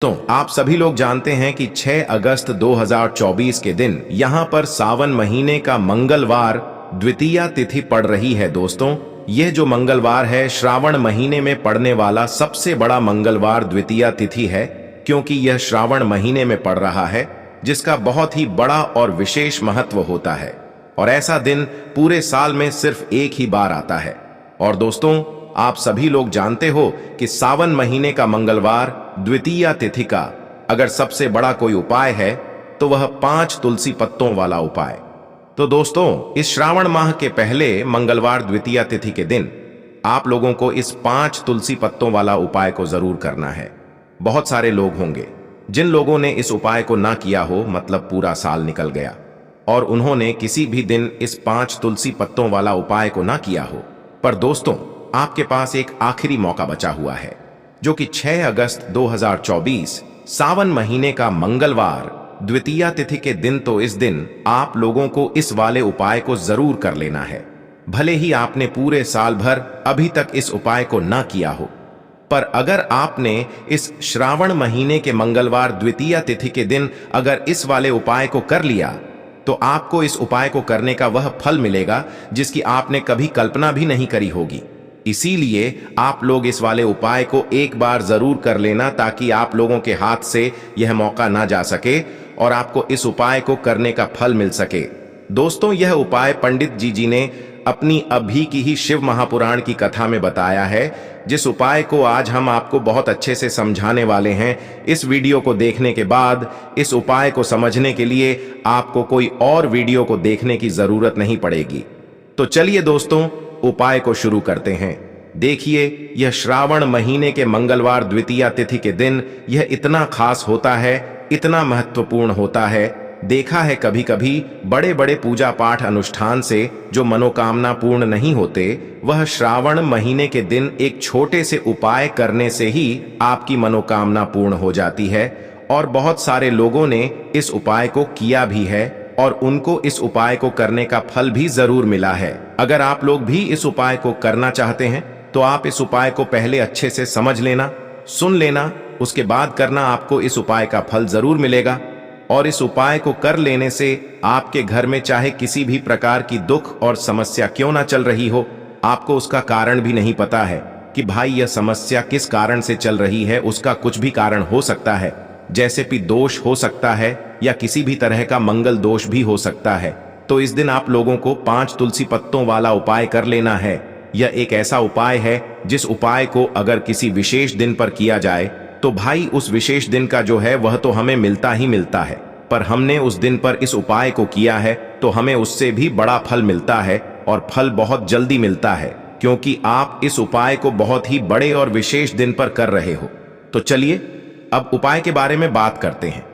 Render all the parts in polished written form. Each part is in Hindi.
तो आप सभी लोग जानते हैं कि 6 अगस्त 2024 के दिन यहां पर सावन महीने का मंगलवार द्वितीया तिथि पड़ रही है। दोस्तों, यह जो मंगलवार है श्रावण महीने में पड़ने वाला सबसे बड़ा मंगलवार द्वितीया तिथि है, क्योंकि यह श्रावण महीने में पड़ रहा है, जिसका बहुत ही बड़ा और विशेष महत्व होता है। और ऐसा दिन पूरे साल में सिर्फ एक ही बार आता है। और दोस्तों, आप सभी लोग जानते हो कि सावन महीने का मंगलवार द्वितीया तिथि का अगर सबसे बड़ा कोई उपाय है तो वह 5 तुलसी पत्तों वाला उपाय। तो दोस्तों, इस श्रावण माह के पहले मंगलवार द्वितीया तिथि के दिन आप लोगों को इस 5 तुलसी पत्तों वाला उपाय को जरूर करना है। बहुत सारे लोग होंगे जिन लोगों ने इस उपाय को ना किया हो, मतलब पूरा साल निकल गया और उन्होंने किसी भी दिन इस 5 तुलसी पत्तों वाला उपाय को ना किया हो। पर दोस्तों, आपके पास एक आखिरी मौका बचा हुआ है, जो कि 6 अगस्त 2024 सावन महीने का मंगलवार द्वितीया तिथि के दिन। तो इस दिन आप लोगों को इस वाले उपाय को जरूर कर लेना है। भले ही आपने पूरे साल भर अभी तक इस उपाय को ना किया हो, पर अगर आपने इस श्रावण महीने के मंगलवार द्वितीया तिथि के दिन अगर इस वाले उपाय को कर लिया, तो आपको इस उपाय को करने का वह फल मिलेगा जिसकी आपने कभी कल्पना भी नहीं करी होगी। इसीलिए आप लोग इस वाले उपाय को एक बार जरूर कर लेना, ताकि आप लोगों के हाथ से यह मौका ना जा सके और आपको इस उपाय को करने का फल मिल सके। दोस्तों, यह उपाय पंडित जी ने अपनी अभी की ही शिव महापुराण की कथा में बताया है, जिस उपाय को आज हम आपको बहुत अच्छे से समझाने वाले हैं। इस वीडियो को देखने के बाद इस उपाय को समझने के लिए आपको कोई और वीडियो को देखने की जरूरत नहीं पड़ेगी। तो चलिए दोस्तों, उपाय को शुरू करते हैं। देखिए, यह श्रावण महीने के मंगलवार द्वितीया तिथि के दिन यह इतना खास होता है, इतना महत्वपूर्ण होता है। देखा है कभी कभी बड़े बड़े पूजा पाठ अनुष्ठान से जो मनोकामना पूर्ण नहीं होते, वह श्रावण महीने के दिन एक छोटे से उपाय करने से ही आपकी मनोकामना पूर्ण हो जाती है। और बहुत सारे लोगों ने इस उपाय को किया भी है और उनको इस उपाय को करने का फल भी जरूर मिला है। अगर आप लोग भी इस उपाय को करना चाहते हैं तो आप इस उपाय को पहले अच्छे से समझ लेना, सुन लेना, उसके बाद करना। आपको इस उपाय का फल जरूर मिलेगा। और इस उपाय को कर लेने से आपके घर में चाहे किसी भी प्रकार की दुख और समस्या क्यों ना चल रही हो, आपको उसका कारण भी नहीं पता है कि भाई यह समस्या किस कारण से चल रही है, उसका कुछ भी कारण हो सकता है। जैसे कि दोष हो सकता है या किसी भी तरह का मंगल दोष भी हो सकता है। तो इस दिन आप लोगों को 5 तुलसी पत्तों वाला उपाय कर लेना है। यह एक ऐसा उपाय है जिस उपाय को अगर किसी विशेष दिन पर किया जाए तो भाई उस विशेष दिन का जो है वह तो हमें मिलता ही मिलता है। पर हमने उस दिन पर इस उपाय को किया है तो हमें उससे भी बड़ा फल मिलता है, और फल बहुत जल्दी मिलता है, क्योंकि आप इस उपाय को बहुत ही बड़े और विशेष दिन पर कर रहे हो। तो चलिए अब उपाय के बारे में बात करते हैं।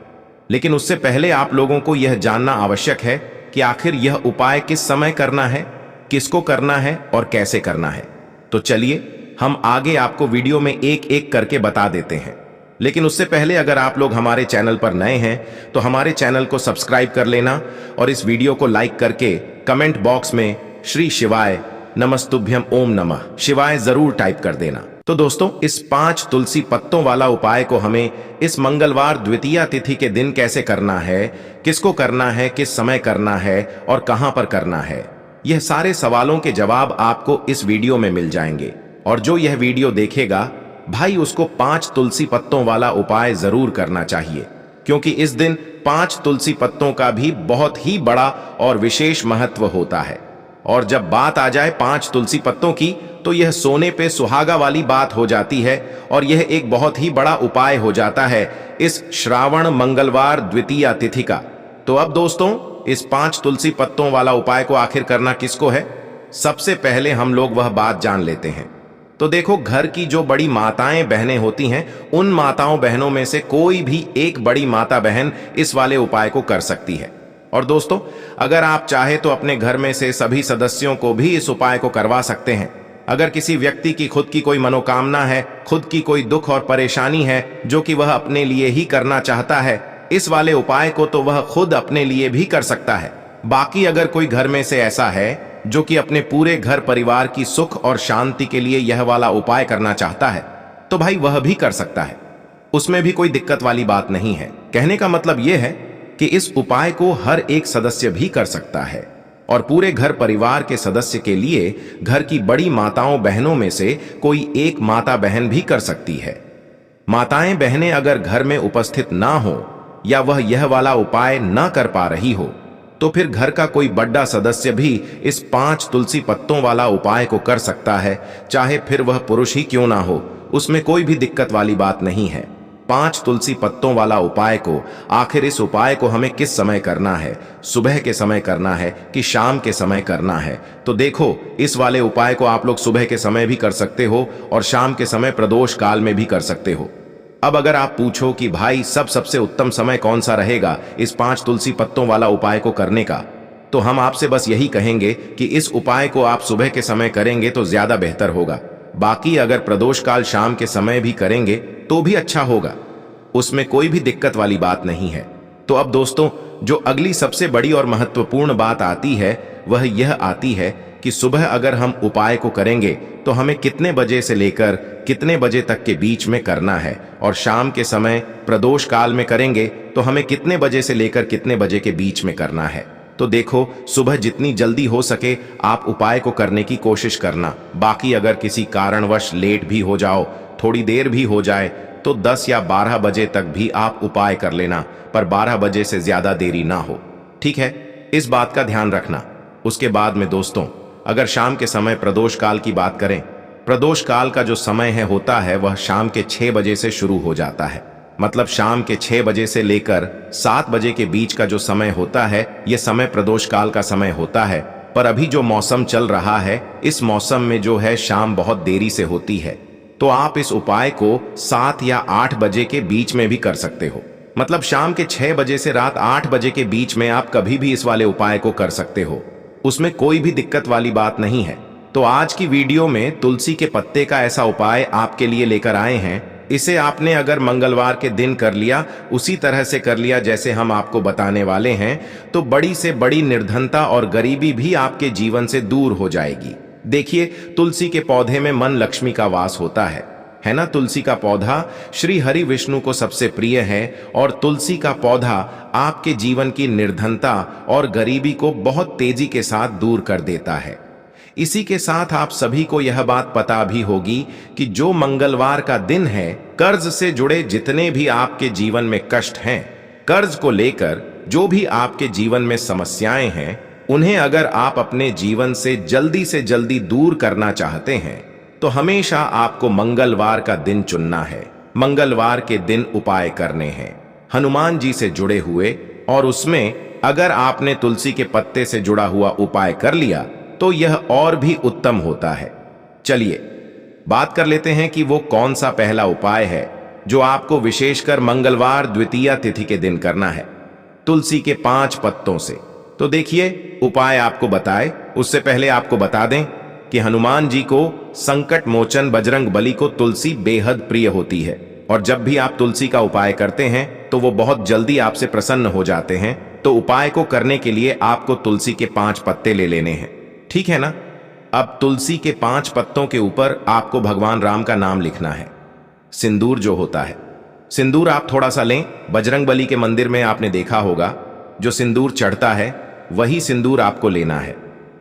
लेकिन उससे पहले आप लोगों को यह जानना आवश्यक है कि आखिर यह उपाय किस समय करना है, किसको करना है और कैसे करना है। तो चलिए हम आगे आपको वीडियो में एक एक करके बता देते हैं। लेकिन उससे पहले अगर आप लोग हमारे चैनल पर नए हैं तो हमारे चैनल को सब्सक्राइब कर लेना और इस वीडियो को लाइक करके कमेंट बॉक्स में श्री शिवाय नमस्तुभ्यम ओम नमः शिवाय जरूर टाइप कर देना। तो दोस्तों, इस 5 तुलसी पत्तों वाला उपाय को हमें इस मंगलवार द्वितीया तिथि के दिन कैसे करना है, किसको करना है, किस समय करना है और कहां पर करना है, यह सारे सवालों के जवाब आपको इस वीडियो में मिल जाएंगे। और जो यह वीडियो देखेगा भाई, उसको 5 तुलसी पत्तों वाला उपाय जरूर करना चाहिए, क्योंकि इस दिन 5 तुलसी पत्तों का भी बहुत ही बड़ा और विशेष महत्व होता है। और जब बात आ जाए 5 तुलसी पत्तों की, तो यह सोने पे सुहागा वाली बात हो जाती है और यह एक बहुत ही बड़ा उपाय हो जाता है इस श्रावण मंगलवार द्वितीया तिथि का। तो अब दोस्तों, इस 5 तुलसी पत्तों वाला उपाय को आखिर करना किसको है, सबसे पहले हम लोग वह बात जान लेते हैं। तो देखो, घर की जो बड़ी माताएं बहनें होती हैं, उन माताओं बहनों में से कोई भी एक बड़ी माता बहन इस वाले उपाय को कर सकती है। और दोस्तों, अगर आप चाहे तो अपने घर में से सभी सदस्यों को भी इस उपाय को करवा सकते हैं। अगर किसी व्यक्ति की खुद की कोई मनोकामना है, खुद की कोई दुख और परेशानी है जो कि वह अपने लिए ही करना चाहता है, इस वाले उपाय को तो वह खुद अपने लिए भी कर सकता है। बाकी अगर कोई घर में से ऐसा है जो कि अपने पूरे घर परिवार की सुख और शांति के लिए यह वाला उपाय करना चाहता है, तो भाई वह भी कर सकता है। उसमें भी कोई दिक्कत वाली बात नहीं है। कहने का मतलब यह है कि इस उपाय को हर एक सदस्य भी कर सकता है और पूरे घर परिवार के सदस्य के लिए घर की बड़ी माताओं बहनों में से कोई एक माता बहन भी कर सकती है। माताएं बहनें अगर घर में उपस्थित ना हो या वह यह वाला उपाय ना कर पा रही हो तो फिर घर का कोई बड़ा सदस्य भी इस 5 तुलसी पत्तों वाला उपाय को कर सकता है, चाहे फिर वह पुरुष ही क्यों ना हो, उसमें कोई भी दिक्कत वाली बात नहीं है। 5 तुलसी पत्तों वाला उपाय को, आखिर इस उपाय को हमें किस समय करना है, सुबह के समय करना है कि शाम के समय करना है? तो देखो, इस वाले उपाय को आप लोग सुबह के समय भी कर सकते हो और शाम के समय प्रदोष काल में भी कर सकते हो। अब अगर आप पूछो कि भाई सबसे उत्तम समय कौन सा रहेगा इस 5 तुलसी पत्तों वाला उपाय को करने का, तो हम आपसे बस यही कहेंगे कि इस उपाय को आप सुबह के समय करेंगे तो ज्यादा बेहतर होगा। बाकी अगर प्रदोष काल शाम के समय भी करेंगे तो भी अच्छा होगा, उसमें कोई भी दिक्कत वाली बात नहीं है। तो अब दोस्तों, जो अगली सबसे बड़ी और महत्वपूर्ण बात आती है वह यह आती है कि सुबह अगर हम उपाय को करेंगे तो हमें कितने बजे से लेकर कितने बजे तक के बीच में करना है, और शाम के समय प्रदोष काल में करेंगे तो हमें कितने बजे से लेकर कितने बजे के बीच में करना है। तो देखो, सुबह जितनी जल्दी हो सके आप उपाय को करने की कोशिश करना। बाकी अगर किसी कारणवश लेट भी हो जाओ, थोड़ी देर भी हो जाए, तो 10 या 12 बजे तक भी आप उपाय कर लेना, पर 12 बजे से ज्यादा देरी ना हो, ठीक है? इस बात का ध्यान रखना। उसके बाद में दोस्तों, अगर शाम के समय प्रदोष काल की बात करें, प्रदोष काल का जो समय है होता है वह शाम के 6 बजे से शुरू हो जाता है। मतलब शाम के 6 बजे से लेकर 7 बजे के बीच का जो समय होता है यह समय प्रदोष काल का समय होता है। पर अभी जो मौसम चल रहा है, इस मौसम में जो है शाम बहुत देरी से होती है, तो आप इस उपाय को 7 या 8 बजे के बीच में भी कर सकते हो। मतलब शाम के 6 बजे से रात 8 बजे के बीच में आप कभी भी इस वाले उपाय को कर सकते हो, उसमें कोई भी दिक्कत वाली बात नहीं है। तो आज की वीडियो में तुलसी के पत्ते का ऐसा उपाय आपके लिए लेकर आए हैं। इसे आपने अगर मंगलवार के दिन कर लिया, उसी तरह से कर लिया जैसे हम आपको बताने वाले हैं, तो बड़ी से बड़ी निर्धनता और गरीबी भी आपके जीवन से दूर हो जाएगी। देखिए, तुलसी के पौधे में मन लक्ष्मी का वास होता है ना? तुलसी का पौधा श्री हरि विष्णु को सबसे प्रिय है और तुलसी का पौधा आपके जीवन की निर्धनता और गरीबी को बहुत तेजी के साथ दूर कर देता है। इसी के साथ आप सभी को यह बात पता भी होगी कि जो मंगलवार का दिन है, कर्ज से जुड़े जितने भी आपके जीवन में कष्ट हैं, कर्ज को लेकर जो भी आपके जीवन में समस्याएं हैं, उन्हें अगर आप अपने जीवन से जल्दी दूर करना चाहते हैं तो हमेशा आपको मंगलवार का दिन चुनना है। मंगलवार के दिन उपाय करने हैं हनुमान जी से जुड़े हुए, और उसमें अगर आपने तुलसी के पत्ते से जुड़ा हुआ उपाय कर लिया तो यह और भी उत्तम होता है। चलिए बात कर लेते हैं कि वो कौन सा पहला उपाय है जो आपको विशेषकर मंगलवार द्वितीया तिथि के दिन करना है तुलसी के 5 पत्तों से। तो देखिए, उपाय आपको बताए उससे पहले आपको बता दें कि हनुमान जी को संकट मोचन बजरंग बली को तुलसी बेहद प्रिय होती है, और जब भी आप तुलसी का उपाय करते हैं तो वो बहुत जल्दी आपसे प्रसन्न हो जाते हैं। तो उपाय को करने के लिए आपको तुलसी के 5 पत्ते ले लेने हैं, ठीक है ना? अब तुलसी के 5 पत्तों के ऊपर आपको भगवान राम का नाम लिखना है। सिंदूर जो होता है, सिंदूर आप थोड़ा सा लें। बजरंग बली के मंदिर में आपने देखा होगा जो सिंदूर चढ़ता है वही सिंदूर आपको लेना है,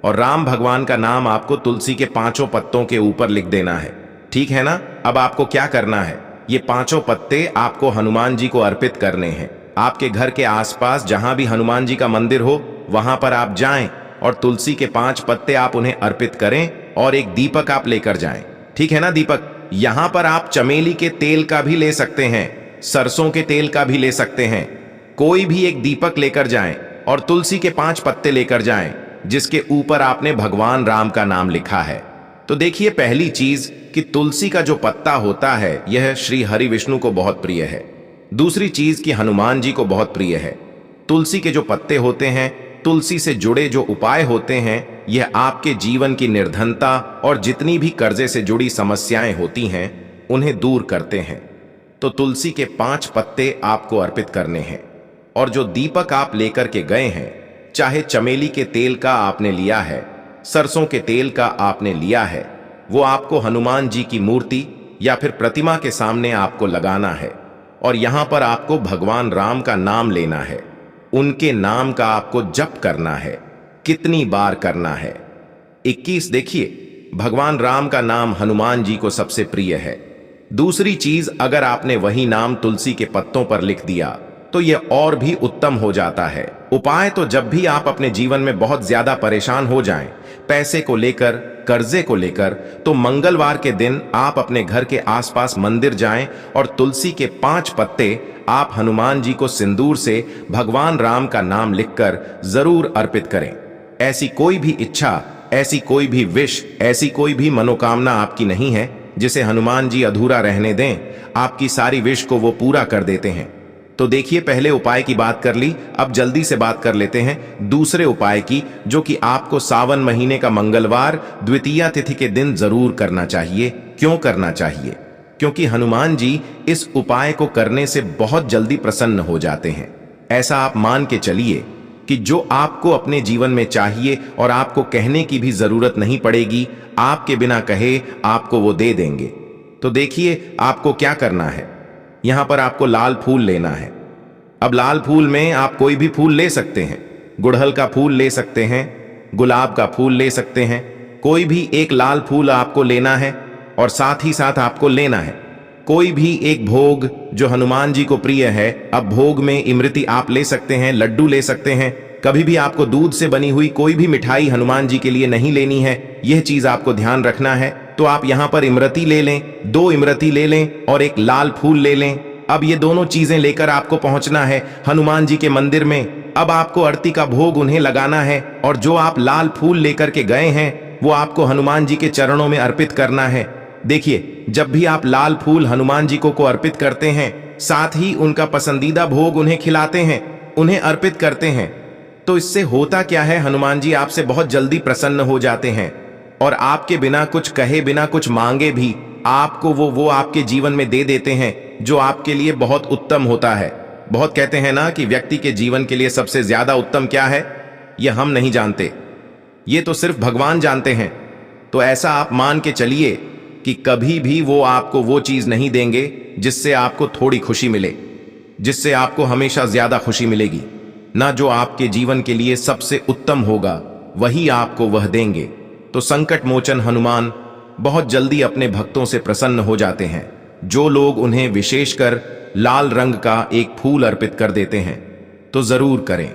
और राम भगवान का नाम आपको तुलसी के 5 पत्तों के ऊपर लिख देना है, ठीक है ना? अब आपको क्या करना है, ये 5 पत्ते आपको हनुमान जी को अर्पित करने हैं। आपके घर के आसपास जहां भी हनुमान जी का मंदिर हो वहां पर आप जाएं और तुलसी के 5 पत्ते आप उन्हें अर्पित करें, और एक दीपक आप लेकर जाएं, ठीक है ना? दीपक यहां पर आप चमेली के तेल का भी ले सकते हैं, सरसों के तेल का भी ले सकते हैं, कोई भी एक दीपक लेकर जाएं और तुलसी के 5 पत्ते लेकर जाएं जिसके ऊपर आपने भगवान राम का नाम लिखा है। तो देखिए, पहली चीज कि तुलसी का जो पत्ता होता है यह श्री हरि विष्णु को बहुत प्रिय है। दूसरी चीज कि हनुमान जी को बहुत प्रिय है। तुलसी के जो पत्ते होते हैं, तुलसी से जुड़े जो उपाय होते हैं, यह आपके जीवन की निर्धनता और जितनी भी कर्जे से जुड़ी समस्याएं होती हैं उन्हें दूर करते हैं। तो तुलसी के 5 पत्ते आपको अर्पित करने हैं, और जो दीपक आप लेकर के गए हैं, चाहे चमेली के तेल का आपने लिया है, सरसों के तेल का आपने लिया है, वो आपको हनुमान जी की मूर्ति या फिर प्रतिमा के सामने आपको लगाना है। और यहां पर आपको भगवान राम का नाम लेना है। उनके नाम का आपको जप करना है। कितनी बार करना है? 21। देखिए, भगवान राम का नाम हनुमान जी को सबसे प्रिय है। दूसरी चीज, अगर आपने वही नाम तुलसी के पत्तों पर लिख दिया तो यह और भी उत्तम हो जाता है। उपाय तो जब भी आप अपने जीवन में बहुत ज्यादा परेशान हो जाएं, पैसे को लेकर, कर्जे को लेकर, तो मंगलवार के दिन आप अपने घर के आसपास मंदिर जाएं और तुलसी के 5 पत्ते आप हनुमान जी को सिंदूर से भगवान राम का नाम लिखकर जरूर अर्पित करें। ऐसी कोई भी इच्छा, ऐसी कोई भी विश, ऐसी कोई भी मनोकामना आपकी नहीं है जिसे हनुमान जी अधूरा रहने दें। आपकी सारी विश को वो पूरा कर देते हैं। तो देखिए, पहले उपाय की बात कर ली, अब जल्दी से बात कर लेते हैं दूसरे उपाय की, जो कि आपको सावन महीने का मंगलवार द्वितीया तिथि के दिन जरूर करना चाहिए। क्यों करना चाहिए? क्योंकि हनुमान जी इस उपाय को करने से बहुत जल्दी प्रसन्न हो जाते हैं। ऐसा आप मान के चलिए कि जो आपको अपने जीवन में चाहिए और आपको कहने की भी जरूरत नहीं पड़ेगी, आपके बिना कहे आपको वो दे देंगे। तो देखिए, आपको क्या करना है। यहां पर आपको लाल फूल लेना है। अब लाल फूल में आप कोई भी फूल ले सकते हैं। गुड़हल का फूल ले सकते हैं, गुलाब का फूल ले सकते हैं। कोई भी एक लाल फूल आपको लेना है और साथ ही साथ आपको लेना है कोई भी एक भोग जो हनुमान जी को प्रिय है। अब भोग में इमरती आप ले सकते हैं, लड्डू ले सकते हैं। कभी भी आपको दूध से बनी हुई कोई भी मिठाई हनुमान जी के लिए नहीं लेनी है, यह चीज आपको ध्यान रखना है। तो आप यहां पर इमरती ले लें, 2 इमरती ले लें और एक लाल फूल ले लें। अब ये दोनों चीजें लेकर आपको पहुंचना है हनुमान जी के मंदिर में। अब आपको आरती का भोग उन्हें लगाना है और जो आप लाल फूल लेकर के गए हैं वो आपको हनुमान जी के चरणों में अर्पित करना है। देखिए, जब भी आप लाल फूल हनुमान जी को अर्पित करते हैं, साथ ही उनका पसंदीदा भोग उन्हें खिलाते हैं, उन्हें अर्पित करते हैं, तो इससे होता क्या है, हनुमान जी आपसे बहुत जल्दी प्रसन्न हो जाते हैं और आपके बिना कुछ कहे, बिना कुछ मांगे भी आपको वो आपके जीवन में दे देते हैं जो आपके लिए बहुत उत्तम होता है। बहुत कहते हैं ना कि व्यक्ति के जीवन के लिए सबसे ज्यादा उत्तम क्या है, यह हम नहीं जानते, ये तो सिर्फ भगवान जानते हैं। तो ऐसा आप मान के चलिए कि कभी भी वो आपको वो चीज नहीं देंगे जिससे आपको थोड़ी खुशी मिले, जिससे आपको हमेशा ज्यादा खुशी मिलेगी। ना जो आपके जीवन के लिए सबसे उत्तम होगा वही आपको वह देंगे। तो संकट मोचन हनुमान बहुत जल्दी अपने भक्तों से प्रसन्न हो जाते हैं। जो लोग उन्हें विशेषकर लाल रंग का एक फूल अर्पित कर देते हैं तो जरूर करें।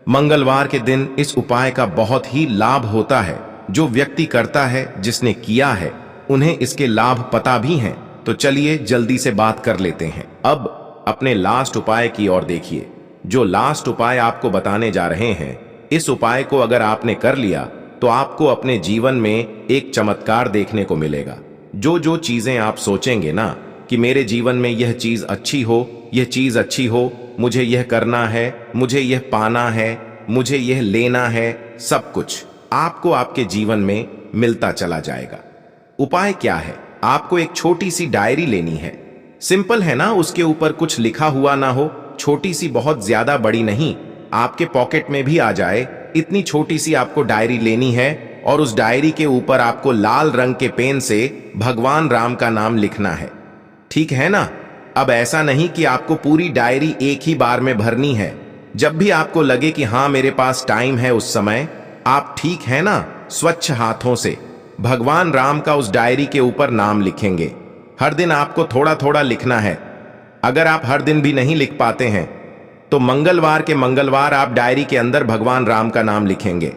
मंगलवार के दिन इस उपाय का बहुत ही लाभ होता है। जो व्यक्ति करता है, जिसने किया है, उन्हें इसके लाभ पता भी हैं। तो चलिए जल्दी से बात कर लेते हैं। अब अपने लास्ट उपाय की ओर देखिए। जो लास्ट उपाय आपको बताने जा रहे हैं, इस उपाय को अगर आपने कर लिया तो आपको अपने जीवन में एक चमत्कार देखने को मिलेगा। जो जो चीजें आप सोचेंगे ना कि मेरे जीवन में यह चीज अच्छी हो, यह चीज अच्छी हो, मुझे यह करना है, मुझे यह पाना है, मुझे यह लेना है, सब कुछ आपको आपके जीवन में मिलता चला जाएगा। उपाय क्या है? आपको एक छोटी सी डायरी लेनी है। सिंपल है ना, उसके ऊपर कुछ लिखा हुआ ना हो, छोटी सी, बहुत ज्यादा बड़ी नहीं, आपके पॉकेट में भी आ जाए, इतनी छोटी सी आपको डायरी लेनी है और उस डायरी के ऊपर आपको लाल रंग के पेन से भगवान राम का नाम लिखना है। ठीक है ना? अब ऐसा नहीं कि आपको पूरी डायरी एक ही बार में भरनी है। जब भी आपको लगे कि हाँ मेरे पास टाइम है, उस समय आप, ठीक है ना, स्वच्छ हाथों से भगवान राम का उस डायरी के ऊपर नाम लिखेंगे। हर दिन आपको थोड़ा थोड़ा लिखना है। अगर आप हर दिन भी नहीं लिख पाते हैं तो मंगलवार के मंगलवार आप डायरी के अंदर भगवान राम का नाम लिखेंगे।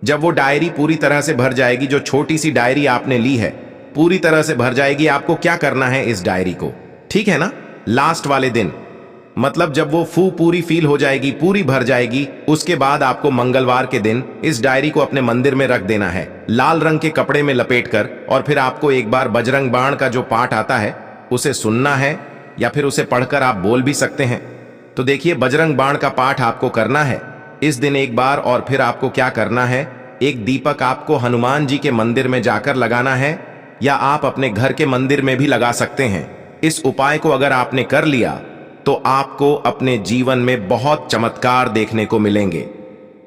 जब वो डायरी पूरी तरह से भर जाएगी, जो छोटी सी डायरी आपने ली है पूरी तरह से भर जाएगी, आपको क्या करना है इस डायरी को, ठीक है ना, लास्ट वाले दिन, मतलब जब वो पूरी फील हो जाएगी, पूरी भर जाएगी, उसके बाद आपको मंगलवार के दिन इस डायरी को अपने मंदिर में रख देना है, लाल रंग के कपड़े में लपेटकर। और फिर आपको एक बार बजरंग बाण का जो पाठ आता है उसे सुनना है, या फिर उसे पढ़कर आप बोल भी सकते हैं। तो देखिए, बजरंग बाण का पाठ आपको करना है इस दिन एक बार। और फिर आपको क्या करना है, एक दीपक आपको हनुमान जी के मंदिर में जाकर लगाना है, या आप अपने घर के मंदिर में भी लगा सकते हैं। इस उपाय को अगर आपने कर लिया तो आपको अपने जीवन में बहुत चमत्कार देखने को मिलेंगे,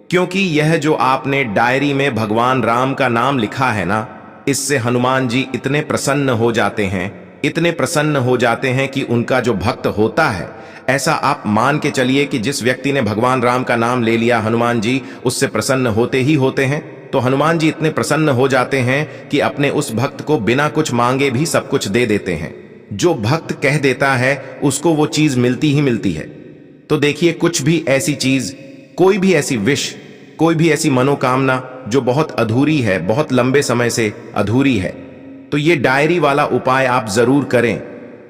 क्योंकि यह जो आपने डायरी में भगवान राम का नाम लिखा है ना, इससे हनुमान जी इतने प्रसन्न हो जाते हैं इतने प्रसन्न हो जाते हैं कि उनका जो भक्त होता है, ऐसा आप मान के चलिए कि जिस व्यक्ति ने भगवान राम का नाम ले लिया, हनुमान जी उससे प्रसन्न होते ही होते हैं। तो हनुमान जी इतने प्रसन्न हो जाते हैं कि अपने उस भक्त को बिना कुछ मांगे भी सब कुछ दे देते हैं। जो भक्त कह देता है उसको वो चीज मिलती ही मिलती है। तो देखिए, कुछ भी ऐसी चीज, कोई भी ऐसी विश, कोई भी ऐसी मनोकामना जो बहुत अधूरी है, बहुत लंबे समय से अधूरी है, तो ये डायरी वाला उपाय आप जरूर करें।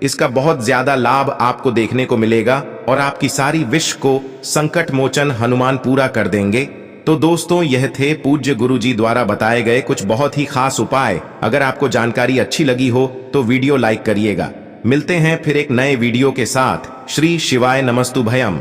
इसका बहुत ज्यादा लाभ आपको देखने को मिलेगा और आपकी सारी विश को संकट मोचन हनुमान पूरा कर देंगे। तो दोस्तों, यह थे पूज्य गुरुजी द्वारा बताए गए कुछ बहुत ही खास उपाय। अगर आपको जानकारी अच्छी लगी हो तो वीडियो लाइक करिएगा। मिलते हैं फिर एक नए वीडियो के साथ। श्री शिवाय नमस्तुभयम।